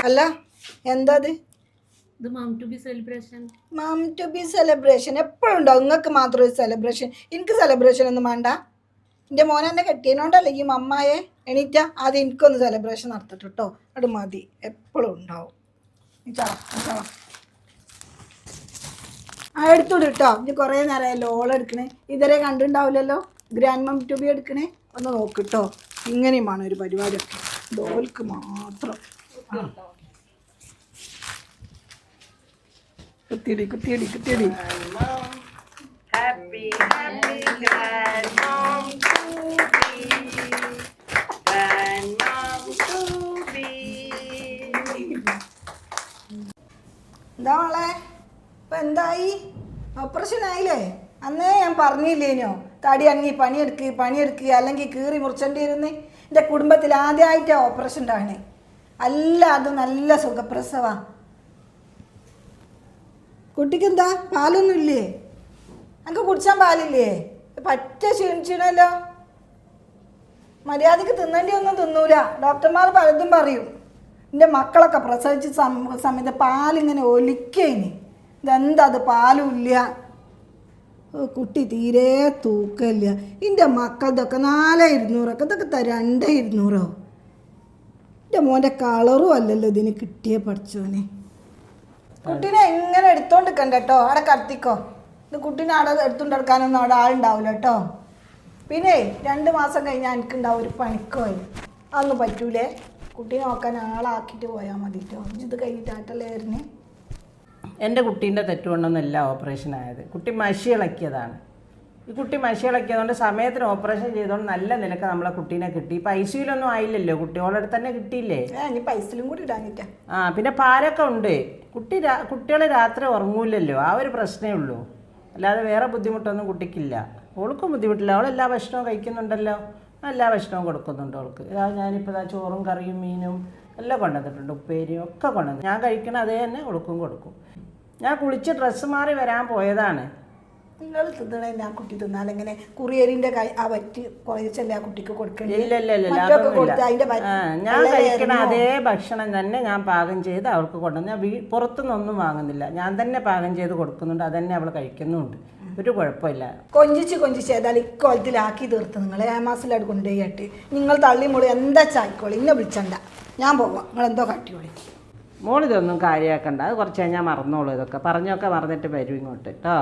അല്ല എന്താ ഇത് mom to be celebration. Mom to be celebration എപ്പോഴും ഉണ്ടാവും. നിങ്ങൾക്ക് മാത്രം ഒരു സെലിബ്രേഷൻ, എനിക്ക് സെലിബ്രേഷൻ ഒന്നും വേണ്ട. എൻ്റെ മോനെ എന്നെ കെട്ടിയതിനോണ്ടല്ലേ ഈ മമ്മായെ എണീറ്റ ആദ്യം എനിക്കൊന്ന് സെലിബ്രേഷൻ നടത്തിട്ട് കേട്ടോ. അത് മതി, എപ്പോഴും ഉണ്ടാവും. ആ എടുത്തോട് കേട്ടോ. ഇനി കുറേ നേരമല്ലോ ഓളെടുക്കണേ, ഇതുവരെ കണ്ടിട്ടുണ്ടാവില്ലല്ലോ ഗ്രാൻഡ് മം ടു ബി എടുക്കണേ. ഒന്ന് നോക്കിട്ടോ, ഇങ്ങനെയുമാണ് ഒരു പരിപാടിയൊക്കെ ഡോൾക്ക് മാത്രം. കുത്തിയടി കുത്തിയടി കുത്തിയടി. Happy, happy grandmom to be, grandmom to be. എന്താ മോളെ ഇപ്പം എന്തായി? ഓപ്പറേഷൻ ആയില്ലേ? അന്നേ ഞാൻ പറഞ്ഞില്ലേനോ തടി അങ്ങി പണിയെടുക്കുക അല്ലെങ്കിൽ കീറി മുറിച്ചേണ്ടി ഇരുന്ന്. എൻ്റെ കുടുംബത്തിൽ ആദ്യമായിട്ടാണ് ഓപ്പറേഷൻ ഉണ്ടാവണേ. അല്ല അത് നല്ല സുഖപ്രസവ. കുട്ടിക്ക് എന്താ പാലൊന്നും ഇല്ലേ? എനിക്ക് കുടിച്ചാൻ പാലില്ലേ? പറ്റ ക്ഷീണിച്ചണല്ലോ. മര്യാദക്ക് തിന്നേണ്ടി ഒന്നും തിന്നൂല. ഡോക്ടർമാർ പലതും പറയും. എൻ്റെ മക്കളൊക്കെ പ്രസവിച്ച സമയത്ത് പാലിങ്ങനെ ഒലിക്കേനി. ഇതെന്താ അത് പാലും ഇല്ല. കുട്ടി തീരെ തൂക്കമില്ല. എൻ്റെ മക്കളതൊക്കെ 4200, ഇതൊക്കെ 2200. എൻ്റെ മോൻ്റെ കളറും അല്ലല്ലോ ഇതിന് കിട്ടിയ പഠിച്ചോനെ. കുട്ടീനെ എങ്ങനെ എടുത്തോണ്ട് നിൽക്കണ്ട കേട്ടോ. അവിടെ കടത്തിക്കോ. ഇത് കുട്ടീനെ അവിടെ എടുത്തോണ്ട് എടുക്കാനൊന്നും അവിടെ ആളുണ്ടാവില്ല കേട്ടോ. പിന്നെ 2 മാസം കഴിഞ്ഞാൽ എനിക്കുണ്ടാവും ഒരു പണിക്കോയി. അതൊന്നും പറ്റൂലേ. കുട്ടീനെ നോക്കാൻ ആളാക്കിയിട്ട് പോയാൽ മതി കേട്ടോ. ഇത് കഴിഞ്ഞിട്ടാട്ടല്ലേ വരുന്നേ. എൻ്റെ കുട്ടീൻ്റെ തെറ്റുകൊണ്ടൊന്നുമല്ല ഓപ്പറേഷൻ ആയത്. കുട്ടി മഷി ഇളക്കിയതാണ്. ഈ കുട്ടി മഷി ഇളക്കിയതുകൊണ്ട് സമയത്തിന് ഓപ്പറേഷൻ ചെയ്തുകൊണ്ട് നല്ല നിലക്ക് നമ്മളെ കുട്ടീനെ കിട്ടി. ഇപ്പം ഐസിയിലൊന്നും ആയില്ലല്ലോ, കുട്ടിയോടെ തന്നെ കിട്ടിയില്ലേ. ഇനി പൈസയിലും കൂടി ഇടാനിട്ടാ. പിന്നെ പാലൊക്കെ ഉണ്ട്. കുട്ടികൾ രാത്രി ഉറങ്ങൂല്ലല്ലോ, ആ ഒരു പ്രശ്നമേ ഉള്ളൂ. അല്ലാതെ വേറെ ബുദ്ധിമുട്ടൊന്നും കുട്ടിക്കില്ല. ഓൾക്കും ബുദ്ധിമുട്ടില്ല. അവളെല്ലാ ഭക്ഷണവും കഴിക്കുന്നുണ്ടല്ലോ, എല്ലാ ഭക്ഷണവും കൊടുക്കുന്നുണ്ട് അവൾക്ക്. ഞാനിപ്പോൾ ചോറും കറിയും മീനും എല്ലാം കൊണ്ടുവന്നിട്ടുണ്ട്, ഉപ്പേരിയും ഒക്കെ കൊണ്ടുവന്നു. ഞാൻ കഴിക്കണ അതേ തന്നെ ഓൾക്കും കൊടുക്കും. ഞാൻ കുളിച്ച് ഡ്രസ്സ് മാറി വരാൻ പോയതാണ്. നിങ്ങൾ തിന്നണേ ആ കുട്ടി തിന്നാലെങ്ങനെ കുറിയരിൻ്റെ ആ വറ്റ് കുറച്ചല്ലേ ആ കുട്ടിക്ക് കൊടുക്കണ്ടേ? ഞാൻ കഴിക്കണ അതേ ഭക്ഷണം തന്നെ ഞാൻ പാകം ചെയ്ത് അവൾക്ക് കൊണ്ടുവന്ന്. ഞാൻ പുറത്തുനിന്നൊന്നും വാങ്ങുന്നില്ല, ഞാൻ തന്നെ പാകം ചെയ്ത് കൊടുക്കുന്നുണ്ട്. അതന്നെ അവൾ കഴിക്കുന്നുണ്ട്, ഒരു കുഴപ്പമില്ല. കൊഞ്ചിച്ച് ഏതായാലും ഇക്കോലത്തിലാക്കി തീർത്ത് നിങ്ങൾ ഏമാസിലായിട്ട് കൊണ്ടുപോയിട്ട് നിങ്ങൾ തള്ളി മോളി എന്താ ചായിക്കോളി. ഇന്നെ വിളിച്ചണ്ട, ഞാൻ പോവാം. നിങ്ങളെന്തോ കാട്ടിയോളി. മോളിതൊന്നും കാര്യമാക്കണ്ട, അത് കുറച്ച് കഴിഞ്ഞാൽ മറന്നോളൂ. ഇതൊക്കെ പറഞ്ഞൊക്കെ മറന്നിട്ട് വരും ഇങ്ങോട്ട് കേട്ടോ.